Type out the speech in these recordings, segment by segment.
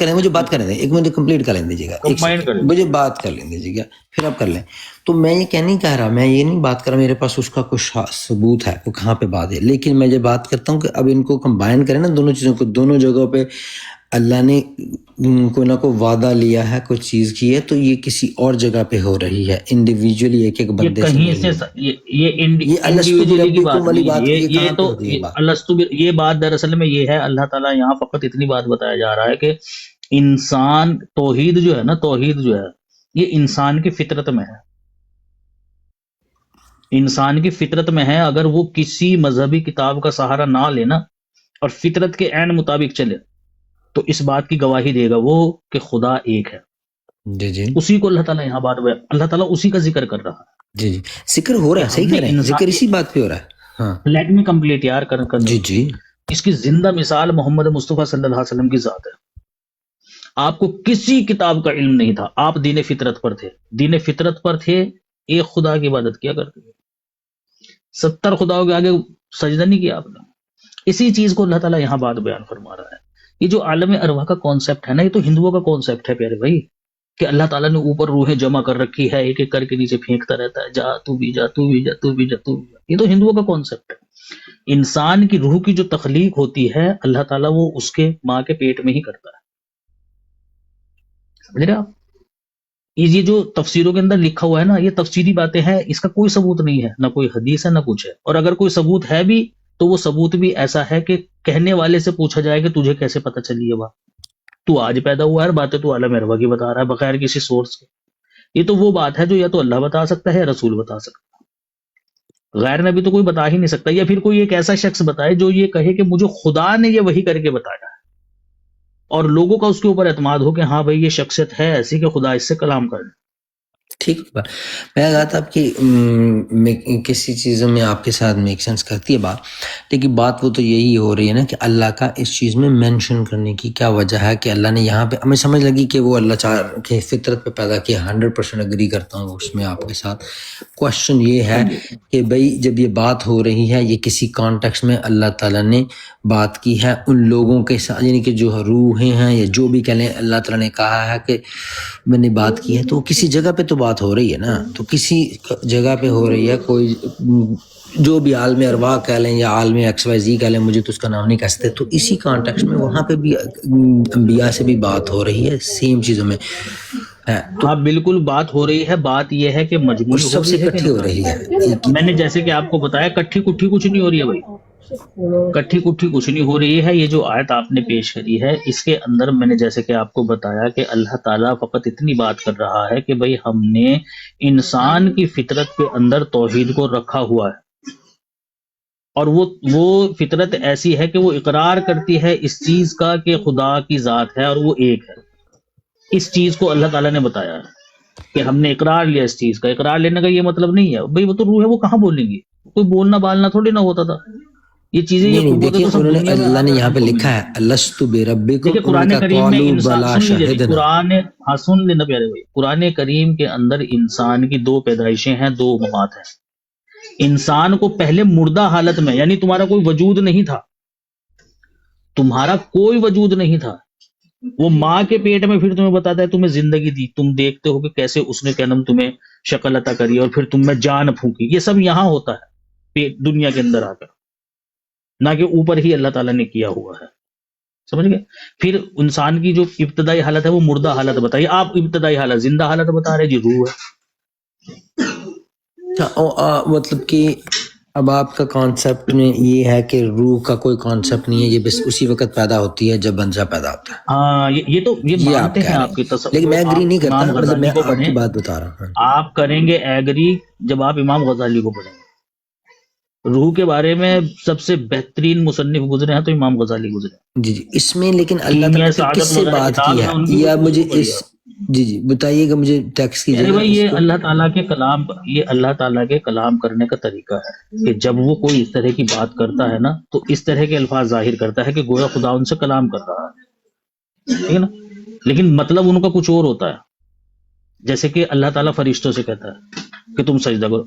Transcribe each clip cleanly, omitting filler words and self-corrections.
کریں, مجھے بات کریں دیں, ایک مجھے کمپلیٹ کر لیں دیجیے گا, مجھے بات کر لیں دیجیے گا, پھر آپ کر لیں. تو میں یہ نہیں کہہ رہا, میں یہ نہیں بات کر رہا میرے پاس اس کا کچھ ثبوت ہے وہ کہاں پہ بات ہے, لیکن میں یہ بات کرتا ہوں کہ اب ان کو کمبائن کریں نا دونوں چیزوں کو, دونوں جگہوں پہ اللہ نے کوئی نہ کوئی وعدہ لیا ہے, کوئی چیز کی ہے, تو یہ کسی اور جگہ پہ ہو رہی ہے انڈیویجولی ایک ایک بندے سے. یہ انڈیویجولی کی بات نہیں ہے, یہ تو یہ بات دراصل میں یہ ہے, اللہ تعالیٰ یہاں فقط اتنی بات بتایا جا رہا ہے کہ انسان توحید جو ہے نا, توحید جو ہے یہ انسان کی فطرت میں ہے, انسان کی فطرت میں ہے. اگر وہ کسی مذہبی کتاب کا سہارا نہ لینا اور فطرت کے عین مطابق چلے تو اس بات کی گواہی دے گا وہ کہ خدا ایک ہے. جی جی, اسی کو اللہ تعالیٰ یہاں اللہ تعالیٰ اسی کا ذکر کر رہا ہے. جی جی, ذکر ہو رہا ہے, صحیح کہہ رہے ہیں, ذکر اسی بات پہ ہو رہا ہے. ہاں, لیٹ می کمپلیٹ یار کر جی جی. اس کی زندہ مثال محمد مصطفیٰ صلی اللہ علیہ وسلم کی ذات ہے. آپ کو کسی کتاب کا علم نہیں تھا, آپ دین فطرت پر تھے, دین فطرت پر تھے, ایک خدا کی عبادت کیا کرتے تھے, 70 خداؤں کے آگے سجدہ نہیں کیا آپ نے. اسی چیز کو اللہ تعالیٰ یہاں بات بیان فرما رہا ہے. یہ جو عالم ارواح کا کانسیپٹ ہے نا, یہ تو ہندوؤں کا کانسیپٹ ہے پیارے بھائی, کہ اللہ تعالیٰ نے اوپر روحیں جمع کر رکھی ہے, ایک ایک کر کے نیچے پھینکتا رہتا ہے, جا تو بھی جا, تو بھی جا, تو بھی جا, تو بھی جا. یہ تو ہندوؤں کا کانسیپٹ ہے. انسان کی روح کی جو تخلیق ہوتی ہے اللہ تعالیٰ وہ اس کے ماں کے پیٹ میں ہی کرتا ہے. سمجھ رہے آپ؟ یہ جو تفسیروں کے اندر لکھا ہوا ہے نا, یہ تفسیری باتیں ہیں, اس کا کوئی ثبوت نہیں ہے, نہ کوئی حدیث ہے نہ کچھ ہے. اور اگر کوئی ثبوت ہے بھی تو وہ ثبوت بھی ایسا ہے کہ کہنے والے سے پوچھا جائے کہ تجھے کیسے پتہ چلی ہے بات, تو آج پیدا ہوا ہے, باتیں تو عالم ارواح کی بتا رہا ہے بغیر کسی سورس کے. یہ تو وہ بات ہے جو یا تو اللہ بتا سکتا ہے یا رسول بتا سکتا ہے, غیر نبی تو کوئی بتا ہی نہیں سکتا. یا پھر کوئی ایک ایسا شخص بتائے جو یہ کہے کہ مجھے خدا نے یہ وحی کر کے بتایا ہے, اور لوگوں کا اس کے اوپر اعتماد ہو کہ ہاں بھائی یہ شخصیت ہے ایسی کہ خدا اس سے کلام کر. ٹھیک ہے, میں کہا تھا کہ کسی چیزوں میں آپ کے ساتھ میک سینس کرتی ہے بات, لیکن بات وہ تو یہی ہو رہی ہے نا کہ اللہ کا اس چیز میں مینشن کرنے کی کیا وجہ ہے کہ اللہ نے یہاں پہ, ہمیں سمجھ لگی کہ وہ اللہ چاہ کے فطرت پہ پیدا کیا, 100% اگری کرتا ہوں اس میں آپ کے ساتھ. کوشچن یہ ہے کہ بھئی جب یہ بات ہو رہی ہے یہ کسی کانٹیکس میں اللہ تعالیٰ نے بات کی ہے ان لوگوں کے ساتھ, یعنی کہ جو روحیں ہیں یا جو بھی کہہ لیں, اللہ تعالیٰ نے کہا ہے کہ میں نے بات کی ہے, تو کسی جگہ پہ تو بات ہو رہی ہے نا, تو کسی جگہ پہ ہو رہی ہے. کوئی جو بھی عالم ارواح کہہ لیں یا عالم ایکس وائی زی کہہ لیں, مجھے تو اس کا نام نہیں کہہ سکتے, تو اسی کانٹیکس میں وہاں پہ بھی انبیاء سے بھی بات ہو رہی ہے سیم چیزوں میں. ہاں بالکل بات ہو رہی ہے. بات یہ ہے کہ مجموعی سب سے اکٹھی ہو رہی ہے. میں نے جیسے کہ آپ کو بتایا کٹھی کٹھی کچھ نہیں ہو رہی ہے بھائی, کٹھی کٹھی کچھ نہیں ہو رہی ہے. یہ جو آیت آپ نے پیش کری ہے اس کے اندر میں نے جیسے کہ آپ کو بتایا کہ اللہ تعالیٰ فقط اتنی بات کر رہا ہے کہ بھائی ہم نے انسان کی فطرت کے اندر توحید کو رکھا ہوا ہے, اور وہ فطرت ایسی ہے کہ وہ اقرار کرتی ہے اس چیز کا کہ خدا کی ذات ہے اور وہ ایک ہے. اس چیز کو اللہ تعالیٰ نے بتایا ہے کہ ہم نے اقرار لیا اس چیز کا. اقرار لینے کا یہ مطلب نہیں ہے بھائی وہ تو روح ہے, وہ کہاں بولیں گی, کوئی بولنا بالنا تھوڑی نہ ہوتا تھا. یہ چیزیں دیکھیں انہوں نے اللہ نے یہاں پہ لکھا ہے الست بربکم, قرآن کریم میں سن لینا پیارے بھائی, قرآن کریم کے اندر انسان کی 2 پیدائشیں ہیں, 2 ممات ہیں. انسان کو پہلے مردہ حالت میں, یعنی تمہارا کوئی وجود نہیں تھا, تمہارا کوئی وجود نہیں تھا, وہ ماں کے پیٹ میں پھر تمہیں بتاتا ہے تمہیں زندگی دی, تم دیکھتے ہو کہ کیسے اس نے کیا نام تمہیں شکل عطا کری اور پھر تم میں جان پھونکی. یہ سب یہاں ہوتا ہے دنیا کے اندر آ کر, نہ کہ اوپر ہی اللہ تعالیٰ نے کیا ہوا ہے. سمجھ گئے؟ پھر انسان کی جو ابتدائی حالت ہے وہ مردہ حالت بتائیے, آپ ابتدائی حالت, زندہ حالت بتا رہے جی روح ہے. مطلب کہ اب آپ کا کانسیپٹ میں یہ ہے کہ روح کا کوئی کانسیپٹ نہیں ہے, یہ بس اسی وقت پیدا ہوتی ہے جب بندہ پیدا ہوتا ہے. ہاں یہ تو یہ مانتے ہیں آپ کی تصور, لیکن میں ایگری نہیں کرتا, مطلب میں آپ کی بات بتا رہا ہوں. آپ کریں گے ایگری جب آپ امام غزالی کو پڑھیں گے. روح کے بارے میں سب سے بہترین مصنف گزرے ہیں تو امام غزالی گزرے. جی جی, اس میں لیکن اللہ تعالیٰ نے کس سے بات کی ہے, یا مجھے اس جی بتائیے گا مجھے ٹیکسٹ کیجیے گا. یہ اللہ تعالیٰ کے کلام, یہ اللہ تعالیٰ کے کلام کرنے کا طریقہ ہے کہ جب وہ کوئی اس طرح کی بات کرتا ہے نا تو اس طرح کے الفاظ ظاہر کرتا ہے کہ گویا خدا ان سے کلام کر رہا ہے, ٹھیک ہے نا, لیکن مطلب ان کا کچھ اور ہوتا ہے. جیسے کہ اللہ تعالیٰ فرشتوں سے کہتا ہے کہ تم سجدہ کرو.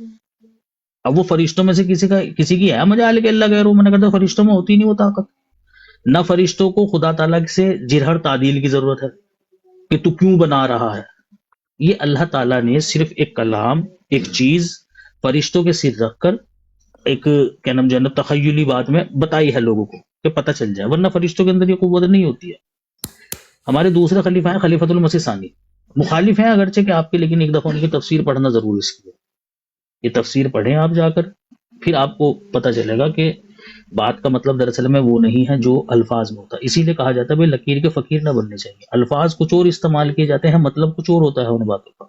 اب وہ فرشتوں میں سے کسی کی ہے مجال کہ اللہ کہہ رہا ہوں, میں نے کہا فرشتوں میں ہوتی نہیں وہ طاقت, نہ فرشتوں کو خدا تعالیٰ سے جرہر تعدیل کی ضرورت ہے کہ تو کیوں بنا رہا ہے. یہ اللہ تعالیٰ نے صرف ایک کلام، ایک چیز فرشتوں کے سر رکھ کر ایک کیا نام جو ہے نا تخیلی بات میں بتائی ہے لوگوں کو کہ پتہ چل جائے، ورنہ فرشتوں کے اندر یہ قوت نہیں ہوتی ہے. ہمارے دوسرے خلیفہ ہیں خلیفۃ المسیح ثانی، مخالف ہیں اگرچہ کہ آپ کے، لیکن ایک دفعہ ان کی تفسیر پڑھنا ضرور اس لیے. یہ تفسیر پڑھیں آپ جا کر، پھر آپ کو پتہ چلے گا کہ بات کا مطلب دراصل میں وہ نہیں ہے جو الفاظ میں ہوتا ہے. اسی لیے کہا جاتا ہے بھائی لکیر کے فقیر نہ بننے چاہیے. الفاظ کچھ اور استعمال کیے جاتے ہیں، مطلب کچھ اور ہوتا ہے ان باتوں کا.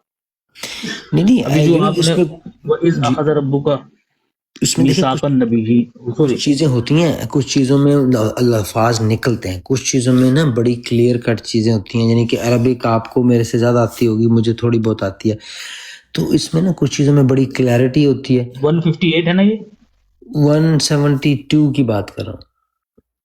نہیں ابھی جو آپ اس نے میں وَإِذْ أَخَذَ رَبُّكَ اس میں دیکھیں مِيثَاقَ النَّبِيِّينَ، سوری کچھ چیزیں ہوتی ہیں، کچھ چیزوں میں الفاظ نکلتے ہیں، کچھ چیزوں میں نا بڑی کلیئر کٹ چیزیں ہوتی ہیں. یعنی کہ عربک آپ کو میرے سے زیادہ آتی ہوگی، مجھے تھوڑی بہت آتی ہے، تو اس میں نا کچھ چیزوں میں بڑی کلیئرٹی ہوتی ہے. 158 ہے نا یہ 172 کی بات کر رہا ہوں،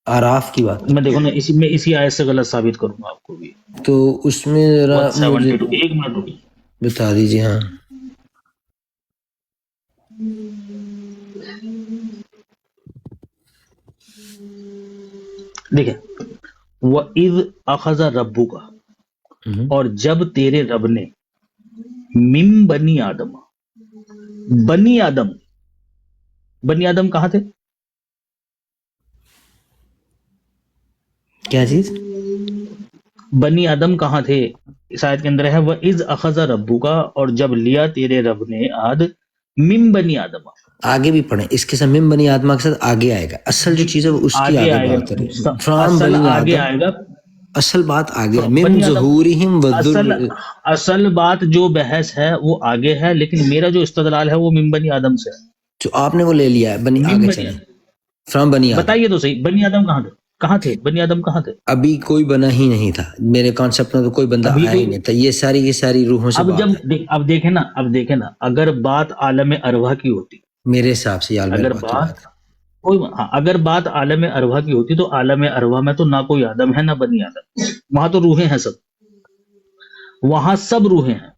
آراف کی بات. میں دیکھو نا اسی آیت سے غلط ثابت کروں گا آپ کو بھی. تو اس میں ذرا مجھے 172 ایک منٹ رکیے. بتا دیجیے. ہاں دیکھیں وَإِذْ أَخَذَ رَبُّكَ، اور جب تیرے رب نے من بنی آدم، بنی آدم، بنی آدم کہاں تھے؟ کیا چیز؟ بنی آدم کہاں تھے؟ اس آیت کے اندر ہے وَإِذْ أَخَذَ رَبُّكَ، اور جب لیا تیرے رب نے من بنی آدم. آگے بھی پڑھیں، اس کے ساتھ من بنی آدم کے ساتھ آگے آئے گا. اصل جو چیز ہے وہ اس کی آگے آگے آئے بات کریں. گا، فرام اصل بنی آگے آدم، آئے گا. اصل بات آگے ہے. من بنی آدم ظہورہم اصل بات جو بحث ہے وہ آگے ہے، لیکن میرا جو استدلال ہے وہ من بنی آدم سے ہے. جو آپ نے وہ لے لیا ہے. بنی من آگے بنی چلیں، آدم. فرام بنی آدم. بتائیے تو صحیح، بنی آدم کہاں تھے؟ بنی آدم کہاں تھے؟ ابھی کوئی بنا ہی نہیں تھا، میرے کانسیپٹ میں تو کوئی بندہ ابھی آیا ہی نہیں تھا. یہ ساری کی ساری روحوں سے بات ہے. اب دیکھیں نا اگر بات عالم ارواح کی ہوتی، میرے حساب سے یہ عالم اگر ارواح کی بات بات ہے. اگر بات عالم ارواح کی ہوتی تو عالم ارواح میں تو نہ کوئی آدم ہے نہ بنی آدم، وہاں تو روحیں ہیں، وہاں سب روحیں ہیں.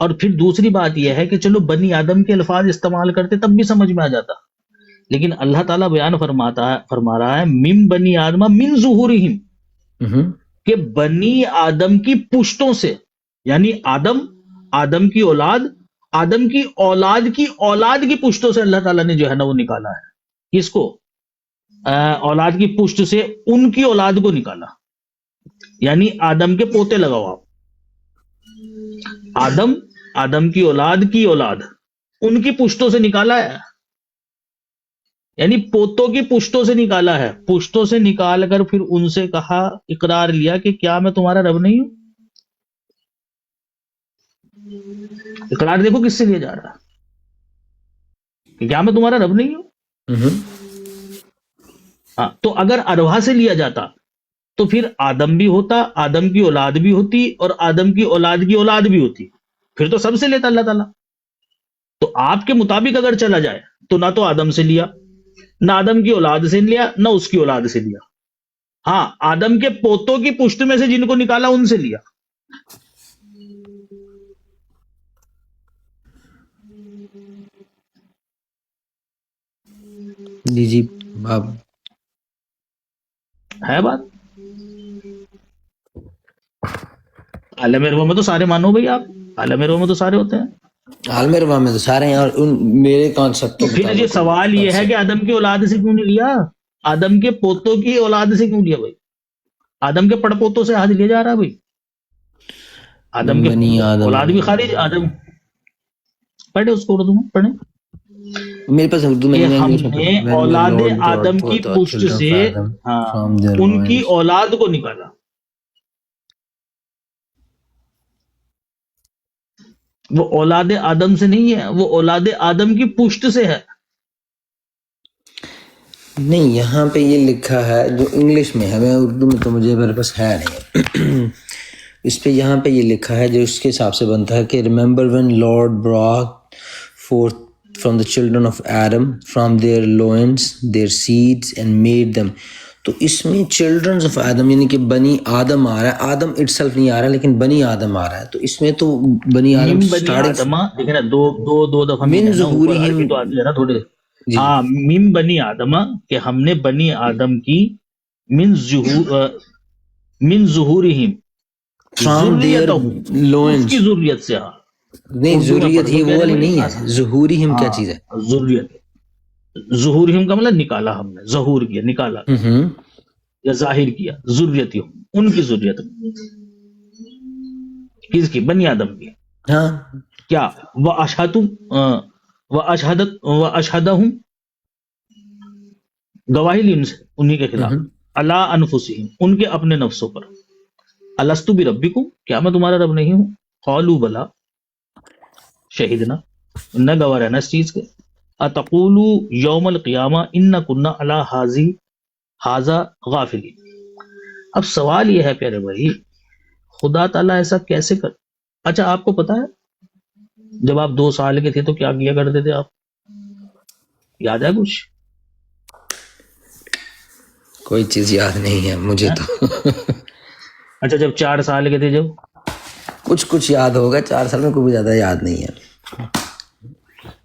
اور پھر دوسری بات یہ ہے کہ چلو بنی آدم کے الفاظ استعمال کرتے تب بھی سمجھ میں آ جاتا، لیکن اللہ تعالیٰ بیان فرما رہا ہے من بنی آدم من ظہورہم، کہ بنی آدم کی پشتوں سے، یعنی آدم کی اولاد، آدم کی اولاد کی پشتوں سے اللہ تعالیٰ نے جو ہے نا وہ نکالا ہے. کس کو؟ اولاد کی پشت سے ان کی اولاد کو نکالا، یعنی آدم کے پوتے لگاؤ آپ. آدم کی اولاد ان کی پشتوں سے نکالا ہے، یعنی پوتوں کی پشتوں سے نکالا ہے. پشتوں سے نکال کر پھر ان سے کہا، اقرار لیا کہ کیا میں تمہارا رب نہیں ہوں. اقرار دیکھو کس سے لیا جا رہا ہے کہ کیا میں تمہارا رب نہیں ہوں. ہاں، تو اگر ارواح سے لیا جاتا تو پھر آدم بھی ہوتا، آدم کی اولاد بھی ہوتی، اور آدم کی اولاد بھی ہوتی، پھر تو سب سے لیتا اللہ تعالیٰ. تو آپ کے مطابق اگر چلا جائے تو نہ تو آدم سے لیا، نہ آدم کی اولاد سے لیا، نہ اس کی اولاد سے لیا. ہاں، آدم کے پوتوں کی پشت میں سے جن کو نکالا ان سے لیا. جی باب ہے بات. عالم ارواح میں تو سارے مانو بھائی، آپ عالم ارواح میں تو سارے ہوتے ہیں. عالم ارواح میں تو سارے ہیں، اور میرے کانسیپٹ تو پھر یہ سوال یہ ہے کہ آدم کی اولاد سے کیوں نہیں لیا؟ آدم کے پوتوں کی اولاد سے کیوں لیا بھائی؟ آدم کے پڑ پوتوں سے آج لیا جا رہا ہے بھائی. آدم کے اولاد بھی خارج. آدم پڑھے اس کو اردو میں پڑھیں. میرے پاس اردو میں ہم نے اولاد آدم کی پشت سے ان کی اولاد کو نکالا. وہ اولاد آدم سے نہیں ہے، وہ اولاد آدم کی پشت سے ہے. نہیں، یہاں پہ یہ لکھا ہے جو انگلش میں ہے، میں اردو میں تو مجھے میرے پاس ہے نہیں. اس پہ یہاں پہ یہ لکھا ہے جو اس کے حساب سے بنتا ہے کہ remember when Lord brought forth from the children of Adam from their loins their seeds and made them. تو اس میں چلڈرنز آف آدم یعنی کہ بنی آدم آ رہا ہے، آدم اٹ سیلف نہیں آ رہا لیکن بنی آدم آ رہا ہے. تو اس میں تو بنی آدم دیکھیں نا دو دفعہ من ظہورہم تو آتی ہے نا تھوڑے. ہاں، مم بنی آدم، کہ ہم نے بنی آدم کی من ظہورہم فرام دیئر ذریتہم، اس لوئنز. کی ذریت سے. ہاں نہیں اردو میں ذریت پڑھ لو یہ وہ پیارے والی بھائی. نہیں ہے. ظہورہم کیا چیز ہے؟ ذریت، ظہورہم کا مطلب نکالا ہم نے، ظہور کیا نکالا یا ظاہر کیا. ذریتہم ان کی ذریت میں. کس کی؟ بنی آدم کی. ہاں کیا وَأَشْهَدَهُمْ گواہی لی ان سے انہی کے خلاف. عَلَىٰ أَنفُسِهِمْ ان کے اپنے نفسوں پر. أَلَسْتُ بِرَبِّكُمْ کیا میں تمہارا رب نہیں ہوں؟ قَالُوا بَلَىٰ شہدنا، نہ گواہ رہنا اس چیز کے. أَتَقُولُوا يَوْمَ الْقِيَامَةِ إِنَّا كُنَّا عَلَىٰ هَٰذَا غَافِلِينَ. اب سوال یہ ہے پیارے بھائی، خدا تعالیٰ ایسا کیسے کر. اچھا آپ کو پتا ہے جب آپ 2 سال کے تھے تو کیا کیا کرتے تھے آپ؟ یاد ہے کچھ؟ کوئی چیز یاد نہیں ہے مجھے تو. اچھا جب 4 سال کے تھے، جب کچھ یاد ہوگا. 4 سال میں کوئی بھی زیادہ یاد نہیں ہے.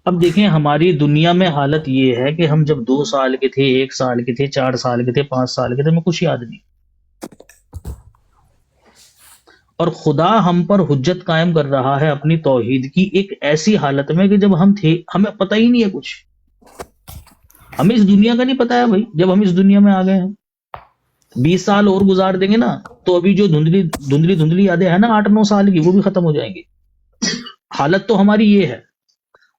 اب دیکھیں ہماری دنیا میں حالت یہ ہے کہ ہم جب 2 سال کے تھے، 1 سال کے تھے، 4 سال کے تھے، 5 سال کے تھے، ہمیں کچھ یاد نہیں. اور خدا ہم پر حجت قائم کر رہا ہے اپنی توحید کی ایک ایسی حالت میں کہ جب ہم تھے ہمیں پتہ ہی نہیں ہے کچھ. ہمیں اس دنیا کا نہیں پتا ہے بھائی. جب ہم اس دنیا میں آ گئے ہیں 20 سال اور گزار دیں گے نا تو ابھی جو دھندلی یادیں ہیں نا 8-9 سال کی، وہ بھی ختم ہو جائیں گی. حالت تو ہماری یہ ہے.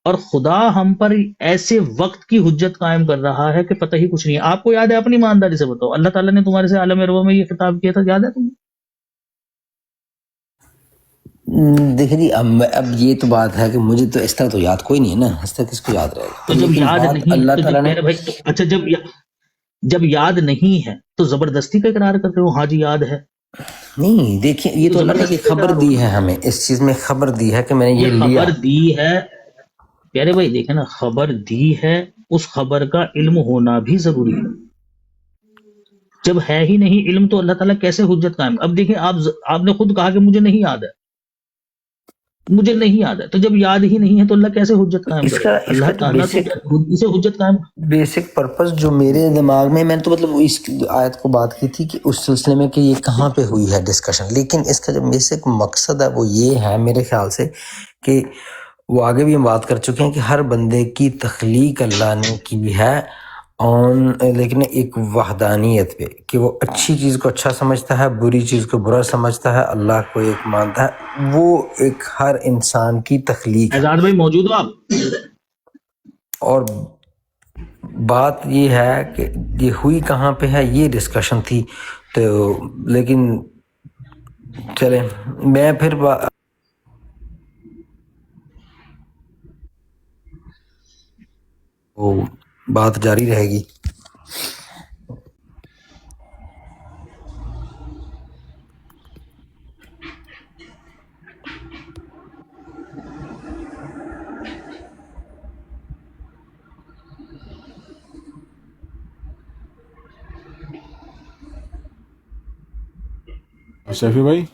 اور خدا ہم پر ایسے وقت کی حجت قائم کر رہا ہے کہ پتہ ہی کچھ نہیں ہے. آپ کو یاد ہے؟ اپنی ایمانداری سے بتاؤ، اللہ تعالیٰ نے تمہارے سے عالم عربہ میں یہ خطاب کیا تھا، یاد ہے تمہیں؟ دیکھیں جی اب یہ تو بات ہے کہ مجھے تو اس طرح تو یاد کوئی نہیں ہے نا. اس طرح کس کو یاد رہے گا؟ تو جب لیکن یاد بات نہیں اللہ تو تعالیٰ نے میرے بھائی اچھا جب یاد نہیں ہے تو زبردستی کا اقرار کرتے ہو ہاں جی یاد ہے. نہیں. دیکھیں یہ تو اللہ نے یہ خبر دی ہے ہمیں، اس چیز میں خبر دی ہے کہ میں نے یہ لیا. خبر دی ہے پیارے بھائی، دیکھیں نا خبر دی ہے، اس خبر کا علم ہونا بھی ضروری ہے. جب ہے ہی نہیں علم تو اللہ تعالیٰ کیسے حجت قائم. اب دیکھیں آپ نے خود کہا کہ مجھے نہیں یاد ہے، مجھے نہیں یاد ہے. تو جب یاد ہی نہیں ہے تو اللہ کیسے حجت قائم اس کرے کا گا؟ اللہ جو تعالیٰ تو اسے حجت قائم. بیسک پرپس جو میرے دماغ میں نے تو مطلب اس آیت کو بات کی تھی کہ اس سلسلے میں کہ یہ کہاں پہ ہوئی ہے ڈسکشن. لیکن اس کا جو بیسک مقصد ہے وہ یہ ہے میرے خیال سے کہ وہ آگے بھی ہم بات کر چکے ہیں کہ ہر بندے کی تخلیق اللہ نے کی ہے لیکن ایک وحدانیت پہ کہ وہ اچھی چیز کو اچھا سمجھتا ہے، بری چیز کو برا سمجھتا ہے، اللہ کو ایک مانتا ہے. وہ ایک ہر انسان کی تخلیق ہے. اعزاز بھائی موجود ہو آپ؟ اور بات یہ ہے کہ یہ ہوئی کہاں پہ ہے، یہ ڈسکشن تھی. تو لیکن چلیں میں پھر وہ بات جاری رہے گی. شفیع بھائی